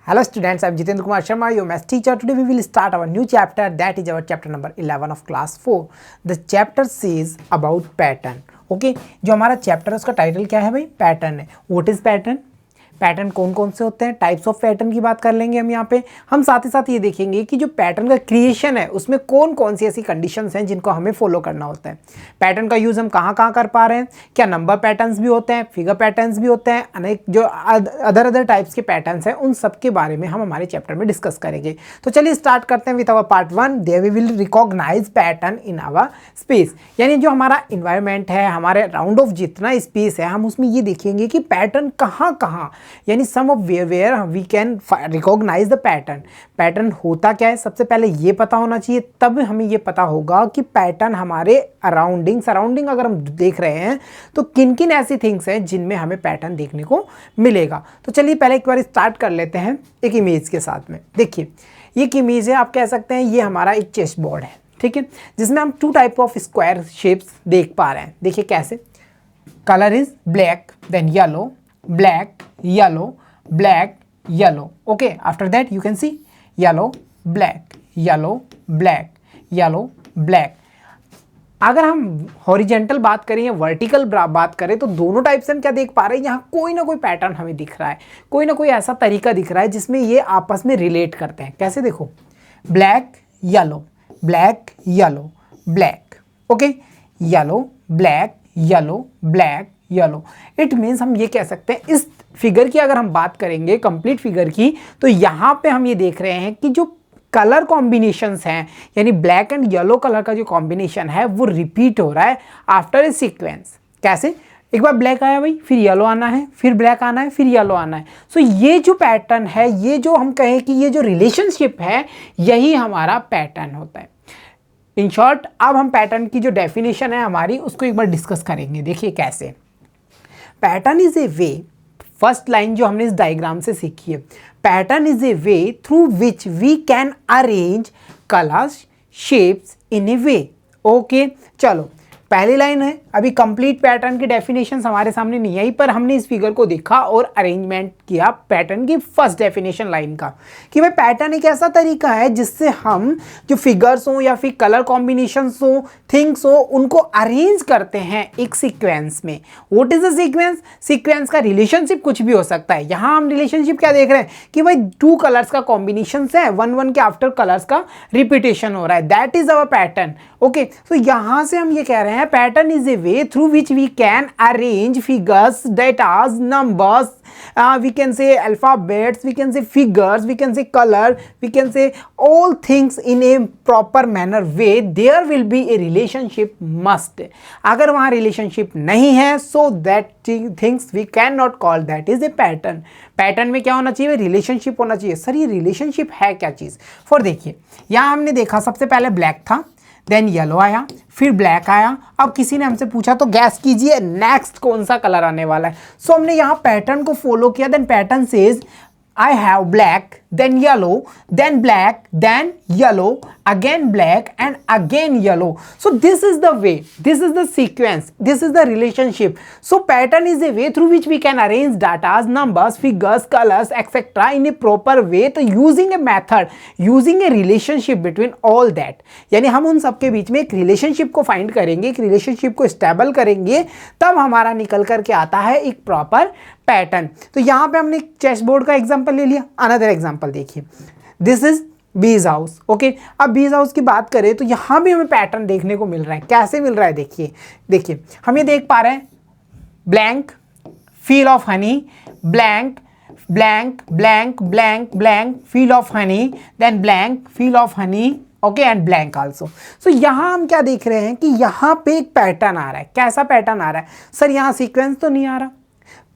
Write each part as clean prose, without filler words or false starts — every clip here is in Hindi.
Hello students, I am Jitendra Kumar Sharma, your maths teacher. Today we will start our new chapter, that is our chapter number 11 of class 4. The chapter says about pattern. Okay, जो हमारा चैप्टर है उसका टाइटल क्या है भाई? पैटर्न है. What is pattern? पैटर्न कौन कौन से होते हैं, टाइप्स ऑफ पैटर्न की बात कर लेंगे हम यहाँ पे. हम साथ ही साथ ये देखेंगे कि जो पैटर्न का क्रिएशन है उसमें कौन कौन सी ऐसी कंडीशंस हैं जिनको हमें फॉलो करना होता है. पैटर्न का यूज़ हम कहाँ कहाँ कर पा रहे हैं, क्या नंबर पैटर्न्स भी होते हैं, फिगर पैटर्न्स भी होते हैं, अनेक जो अदर टाइप्स के पैटर्न्स हैं उन सब के बारे में हम हमारे चैप्टर में डिस्कस करेंगे. तो चलिए स्टार्ट करते हैं with our part 1. There we will recognise pattern in our space. यानी जो हमारा इन्वायरमेंट है, हमारे राउंड ऑफ जितना स्पेस है, हम उसमें ये देखेंगे कि पैटर्न कहाँ कहाँ, यानी some of where we can recognise the pattern. Pattern होता क्या है सबसे पहले ये पता होना चाहिए, तब हमें ये पता होगा कि पैटर्न हमारे सराउंडिंग अगर हम देख रहे हैं तो किन किन ऐसी थिंग्स हैं जिनमें हमें पैटर्न देखने को मिलेगा. तो चलिए पहले एक बार स्टार्ट कर लेते हैं एक इमेज के साथ में. देखिए ये एक इमेज है, आप कह सकते हैं ये हमारा एक चेस बोर्ड है, ठीक है, जिसमें हम 2 टाइप ऑफ स्क्वायर शेप्स देख पा रहे हैं. देखिए कैसे, colour is black, then yellow, black, yellow, black, yellow. Okay, after that you can see yellow, black, yellow, black, yellow, black. अगर हम हॉरिजेंटल बात करें या वर्टिकल बात करें तो दोनों टाइप से हम क्या देख पा रहे हैं, यहाँ कोई ना कोई पैटर्न हमें दिख रहा है, कोई ना कोई ऐसा तरीका दिख रहा है जिसमें ये आपस में रिलेट करते हैं. कैसे, देखो black, yellow, black, yellow, black. Okay, yellow, black, yellow, black, yellow. It means हम ये कह सकते हैं इस फिगर की अगर हम बात करेंगे, कंप्लीट फिगर की, तो यहाँ पे हम ये देख रहे हैं कि जो कलर कॉम्बिनेशंस हैं, यानी ब्लैक एंड येलो कलर का जो कॉम्बिनेशन है वो रिपीट हो रहा है आफ्टर ए सीक्वेंस. कैसे, एक बार ब्लैक आया भाई, फिर येलो आना है, फिर ब्लैक आना है, फिर येलो आना है. सो ये जो पैटर्न है, ये जो हम कहें कि ये जो रिलेशनशिप है, यही हमारा पैटर्न होता है. इन शॉर्ट अब हम पैटर्न की जो डेफिनेशन है हमारी उसको एक बार डिस्कस करेंगे. देखिए कैसे, pattern is a way, first line जो हमने इस डायग्राम से सीखी है, pattern is a way through which we can arrange colours shapes in a way. Okay, चलो पहली लाइन है, अभी कंप्लीट पैटर्न की डेफिनेशन हमारे सामने नहीं आई, पर हमने इस फिगर को देखा और अरेंजमेंट किया पैटर्न की फर्स्ट डेफिनेशन लाइन का, कि भाई पैटर्न एक ऐसा तरीका है जिससे हम जो फिगर्स हो या फिर कलर कॉम्बिनेशंस हो, थिंग्स हो, उनको अरेंज करते हैं एक सीक्वेंस में. What is the sequence? Sequence का रिलेशनशिप कुछ भी हो सकता है. यहाँ हम रिलेशनशिप क्या देख रहे हैं कि भाई 2 कलर्स का कॉम्बिनेशन है, 1 के आफ्टर कलर्स का रिपीटेशन हो रहा है, that is our pattern. Okay, तो यहाँ से हम ये कह रहे हैं pattern is a way through which we can arrange figures, data, numbers, we can say alphabets, we can say figures, we can say color, we can say all things in a proper manner way. There will be a relationship must. अगर वहाँ relationship नहीं है, so that things we cannot call that is a pattern. Pattern में क्या होना चाहिए, रिलेशनशिप होना चाहिए. सर ये रिलेशनशिप है क्या चीज़? फॉर देखिए यहाँ हमने देखा सबसे पहले ब्लैक था, देन येलो आया, फिर ब्लैक आया. अब किसी ने हमसे पूछा तो गैस कीजिए नेक्स्ट कौन सा कलर आने वाला है. सो हमने यहाँ पैटर्न को फॉलो किया. Then pattern says I have black, then yellow, then black, then yellow, again black and again yellow. So this is the way, this is the sequence, this is the relationship. So pattern is a way through which we can arrange data, numbers, figures, colors, etc. in a proper way. तो using a method, using a relationship between all that. यानी हम उन सब के बीच में एक रिलेशनशिप को फाइंड करेंगे, एक रिलेशनशिप को स्टेबल करेंगे, तब हमारा निकल करके आता है एक प्रॉपर पैटर्न. तो यहाँ पे हमने चेस बोर्ड का एग्जांपल ले लिया. अनदर एग्जांपल देखिए, दिस इज बीज हाउस. ओके, अब बीज हाउस की बात करें तो यहाँ भी हमें पैटर्न देखने को मिल रहा है. कैसे मिल रहा है, देखिए हम ये देख पा रहे हैं blank, feel of honey, blank, blank, blank, blank, blank, feel of honey, then blank, feel of honey, okay, and blank also. So यहाँ हम क्या देख रहे हैं कि यहाँ पे एक पैटर्न आ रहा है. कैसा पैटर्न आ रहा है? सर यहाँ सीक्वेंस तो नहीं आ रहा,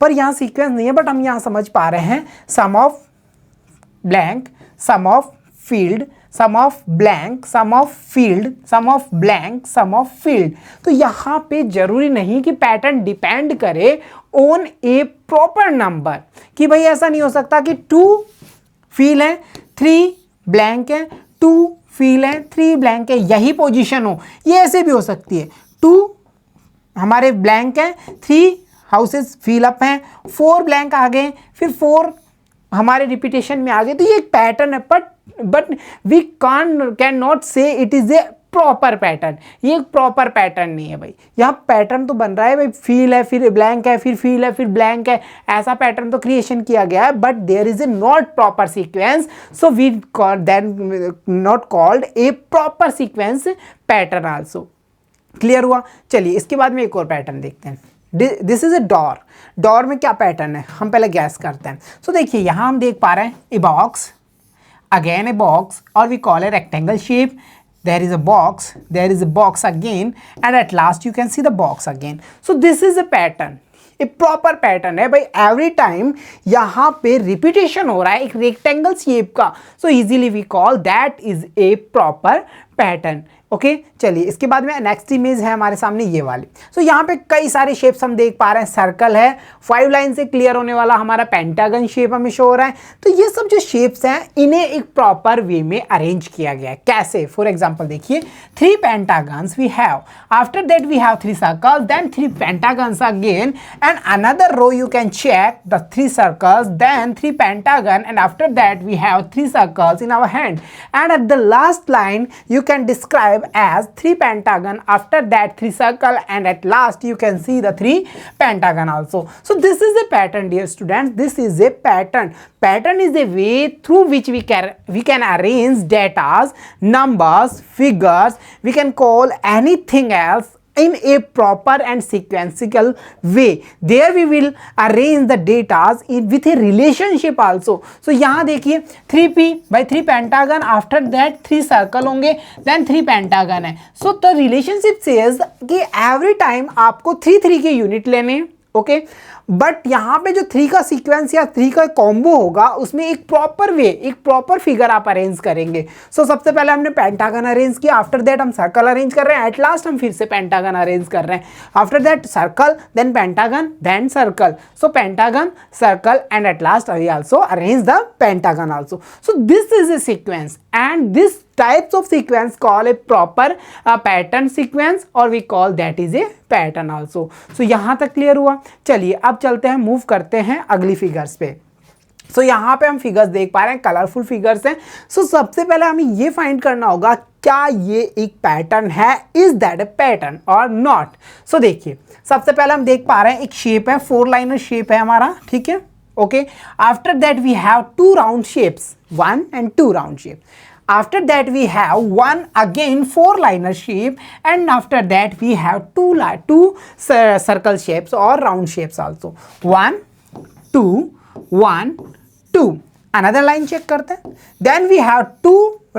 पर यहाँ सीक्वेंस नहीं है, बट हम यहाँ समझ पा रहे हैं some of blank, some of field, some of blank, some of field, some of blank, some of field. तो यहाँ पे जरूरी नहीं कि पैटर्न डिपेंड करे ऑन ए प्रॉपर नंबर, कि भाई ऐसा नहीं हो सकता कि 2 फील है, 3 ब्लैंक है, 2 फील है, 3 ब्लैंक है, यही पोजीशन हो. ये ऐसे भी हो सकती है, 2 हमारे ब्लैंक है, 3 हाउसेस फील अप हैं, 4 ब्लैंक आ गए, फिर 4 हमारे रिपीटेशन में आ गए, तो ये एक पैटर्न है, बट वी कैन नॉट से it is a proper pattern. ये एक प्रॉपर पैटर्न नहीं है भाई। यहाँ पैटर्न तो बन रहा है भाई, फील है, फिर ब्लैंक है, फिर फील है, फिर ब्लैंक है, ऐसा पैटर्न तो क्रिएशन किया गया है, but there is a not proper sequence, so we then not called a proper sequence pattern also. Clear हुआ? चलिए इसके बाद में एक और पैटर्न देखते हैं। This is a door. Door में क्या पैटर्न है, हम पहले गैस करते हैं। सो देखिए यहाँ हम देख पा रहे हैं a box, again a box, और we call a rectangle shape. There is a box, there is a box again, and at last you can see the box again. So this is a pattern, a proper pattern है भाई। every time यहाँ पे repetition हो रहा है एक rectangle shape का, so easily we call that is a proper pattern. Okay चलिए इसके बाद में नेक्स्ट इमेज है हमारे सामने ये वाली। सो यहाँ पे कई सारे शेप्स हम देख पा रहे हैं। सर्कल है, 5 लाइन से क्लियर होने वाला हमारा पेंटागन शेप हमें शो हो रहा है। तो ये सब जो शेप्स हैं इन्हें एक प्रॉपर वे में अरेंज किया गया है। कैसे? फॉर एग्जाम्पल देखिए, 3 pentagons we have, after that we have 3 circles, then 3 pentagons again, and another row you can check the 3 circles, then 3 pentagon, and after that we have 3 circles in our hand, and at the last line you can describe as 3 pentagon, after that 3 circle, and at last you can see the 3 pentagon also. So this is a pattern dear students, this is a pattern. Pattern is a way through which we can arrange datas, numbers, figures, we can call anything else in a proper and sequential way. There we will arrange the datas with a relationship also. So यहाँ देखिए 3p by 3 pentagon, after that 3 circle होंगे, then 3 pentagon है। So the relationship says कि every time आपको 3 के यूनिट लेने, ओके, बट यहाँ पे जो 3 का सीक्वेंस या 3 का कॉम्बो होगा उसमें एक प्रॉपर वे, एक प्रॉपर फिगर आप अरेंज करेंगे। सो सबसे पहले हमने पेंटागन अरेंज किया, आफ्टर दैट हम सर्कल अरेंज कर रहे हैं, एट लास्ट हम फिर से पेंटागन अरेंज कर रहे हैं, after that circle, then pentagon, then circle, so pentagon, circle, and at last we also arrange the pentagon also. So this is a sequence, and this types of sequence call a proper pattern sequence, और we call that is a pattern also. So यहाँ तक क्लियर हुआ? चलिए अब चलते हैं, मूव करते हैं अगली फिगर्स पे। सो यहाँ पे हम फिगर्स देख पा रहे हैं, कलरफुल फिगर्स हैं। सो सबसे पहले हमें ये फाइंड करना होगा क्या ये एक पैटर्न है, इज दैट ए पैटर्न और नॉट। सो देखिए सबसे पहले हम देख पा रहे हैं एक शेप है, 4 लाइनर शेप है हमारा, ठीक है, okay. After that we have 2 round shapes, 1 and 2 round shape. After that we have 1 again 4 liner shape, and after that we have 2 circle shapes or round shapes also, 1 2 1 2। another line check करते हैं, then we have 2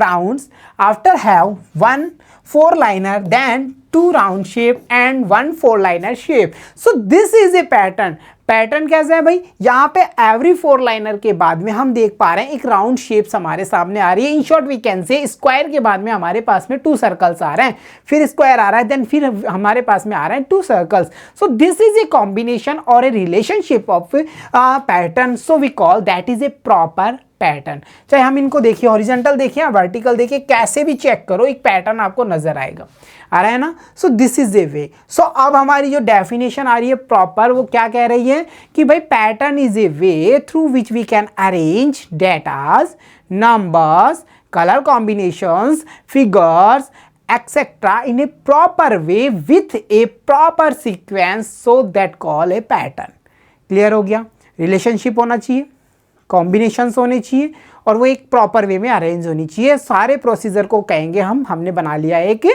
rounds, after have 1 4 liner, then 2 round shape and 1 4 liner shape. So this is a pattern. Pattern कैसे है भाई? यहाँ पे एवरी 4 लाइनर के बाद में हम देख पा रहे हैं एक राउंड शेप्स हमारे सामने आ रही है। In short we can say square के बाद में हमारे पास में 2 सर्कल्स आ रहे हैं, फिर स्क्वायर आ रहा है, देन फिर हमारे पास में आ रहे हैं 2 circles. So this is a combination और a relationship of pattern, so we call that is a proper pattern. चाहे हम इनको देखिए, हॉरिजॉन्टल देखिए या वर्टिकल देखिए, कैसे भी चेक करो एक पैटर्न आपको नजर आएगा, आ रहा है ना। सो दिस इज ए वे। सो अब हमारी जो डेफिनेशन आ रही है प्रॉपर, वो क्या कह रही है कि भाई pattern is a way through which we can arrange datas, numbers, colour combinations, figures etcetera in a proper way with a proper sequence, so that call a pattern. Clear हो गया? रिलेशनशिप होना चाहिए, कॉम्बिनेशंस होने चाहिए, और वो एक प्रॉपर वे में अरेंज होनी चाहिए। सारे प्रोसीजर को कहेंगे हमने बना लिया एक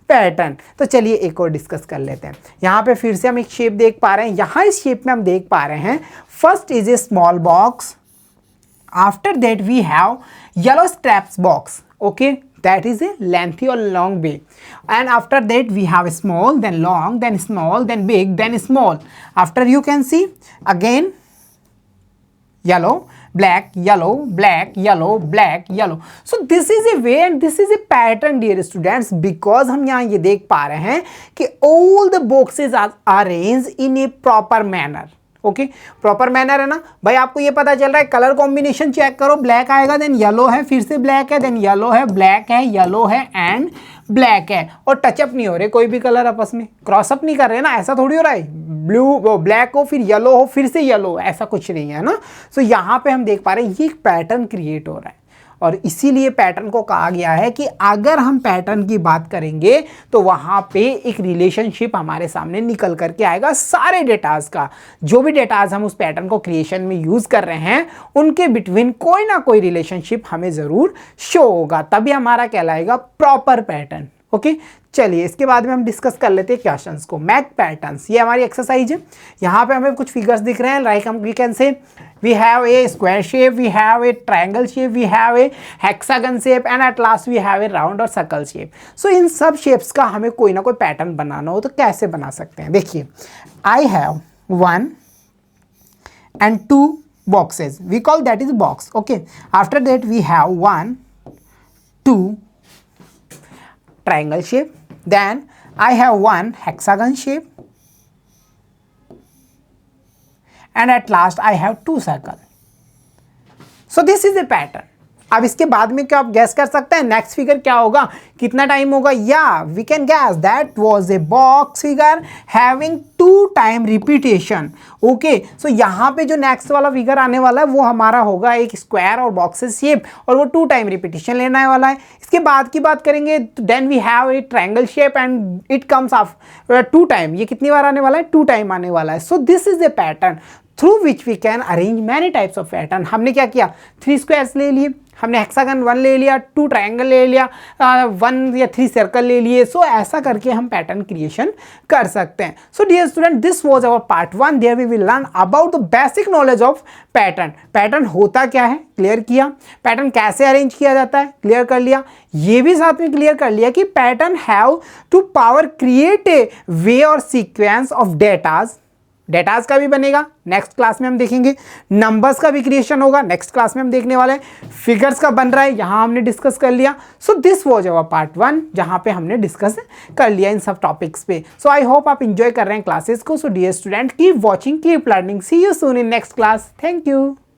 पैटर्न। तो चलिए एक और डिस्कस कर लेते हैं। यहाँ पे फिर से हम एक शेप देख पा रहे हैं। यहाँ इस शेप में हम देख पा रहे हैं first is a small box, after that we have yellow straps box, okay, that is a lengthy or long way, and after that we have small, then long, then small, then big, then small. After you can see again yellow, black, yellow, black, yellow, black, yellow. So this is a way and this is a pattern dear students, because हम यहाँ ये देख पा रहे हैं कि all the boxes are arranged in a proper manner. Okay, proper manner है ना भाई। आपको ये पता चल रहा है, कलर कॉम्बिनेशन चेक करो, ब्लैक आएगा देन येलो है, फिर से ब्लैक है देन येलो है, ब्लैक है येलो है एंड ब्लैक है, और टचअप नहीं हो रहे कोई भी कलर आपस में, क्रॉसअप नहीं कर रहे ना, ऐसा थोड़ी हो रहा है ब्लू ब्लैक हो फिर येलो हो फिर से येलो, ऐसा कुछ नहीं है ना। सो यहाँ पे हम देख पा रहे हैं ये एक पैटर्न क्रिएट हो रहा है, और इसीलिए पैटर्न को कहा गया है कि अगर हम पैटर्न की बात करेंगे तो वहां पे एक रिलेशनशिप हमारे सामने निकल करके आएगा। सारे डेटाज का, जो भी डेटाज हम उस पैटर्न को क्रिएशन में यूज कर रहे हैं उनके बिटवीन कोई ना कोई रिलेशनशिप हमें जरूर शो होगा, तभी हमारा कहलाएगा प्रॉपर पैटर्न। ओके, चलिए इसके बाद में हम डिस्कस कर लेते हैं क्वेश्चंस को। मैथ पैटर्न्स, ये हमारी एक्सरसाइज है। यहाँ पे हमें कुछ फिगर्स दिख रहे हैं, लाइक हम we can say we have a square shape, we have a triangle shape, we have a hexagon shape and at last we have a round और सर्कल शेप। सो इन सब शेप्स का हमें कोई ना कोई पैटर्न बनाना हो तो कैसे बना सकते हैं। देखिए, I have 1 and 2 boxes, we call that is box. Okay, after that we have 1 2 triangle shape, then I have 1 hexagon shape and at last I have 2 circle. So this is a pattern. अब इसके बाद में क्या आप गैस कर सकते हैं नेक्स्ट फिगर क्या होगा, कितना टाइम होगा? या we can guess that was a box figure having 2 time repetition. Okay, so यहाँ पे जो नेक्स्ट वाला फिगर आने वाला है वो हमारा होगा एक स्क्वायर और बॉक्सेस शेप, और वो 2 टाइम रिपीटेशन लेने वाला है। इसके बाद की बात करेंगे then we have a triangle shape and it comes of 2 time. ये कितनी बार आने वाला है? 2 टाइम आने वाला है। So this is a pattern through which we can arrange many types of pattern. हमने क्या किया, 3 स्क्वायर्स ले लिए, हमने हेक्सागन 1 ले लिया, 2 ट्रायंगल ले लिया, 1 या 3 सर्कल ले लिए। सो ऐसा करके हम पैटर्न क्रिएशन कर सकते हैं। So dear student, this was our part 1। There we will learn about the basic knowledge of pattern. Pattern होता क्या है क्लियर किया, पैटर्न कैसे अरेंज किया जाता है क्लियर कर लिया, ये भी साथ में क्लियर कर लिया कि pattern have to power create a way और सीक्वेंस ऑफ डेटाज का भी बनेगा, नेक्स्ट क्लास में हम देखेंगे। नंबर्स का भी क्रिएशन होगा, नेक्स्ट क्लास में हम देखने वाले हैं। फिगर्स का बन रहा है, यहाँ हमने डिस्कस कर लिया। So this was our part 1 जहाँ पे हमने डिस्कस कर लिया इन सब टॉपिक्स पे। सो आई होप आप इंजॉय कर रहे हैं क्लासेस को। So dear student, keep watching, keep learning, see you soon in next class. Thank you.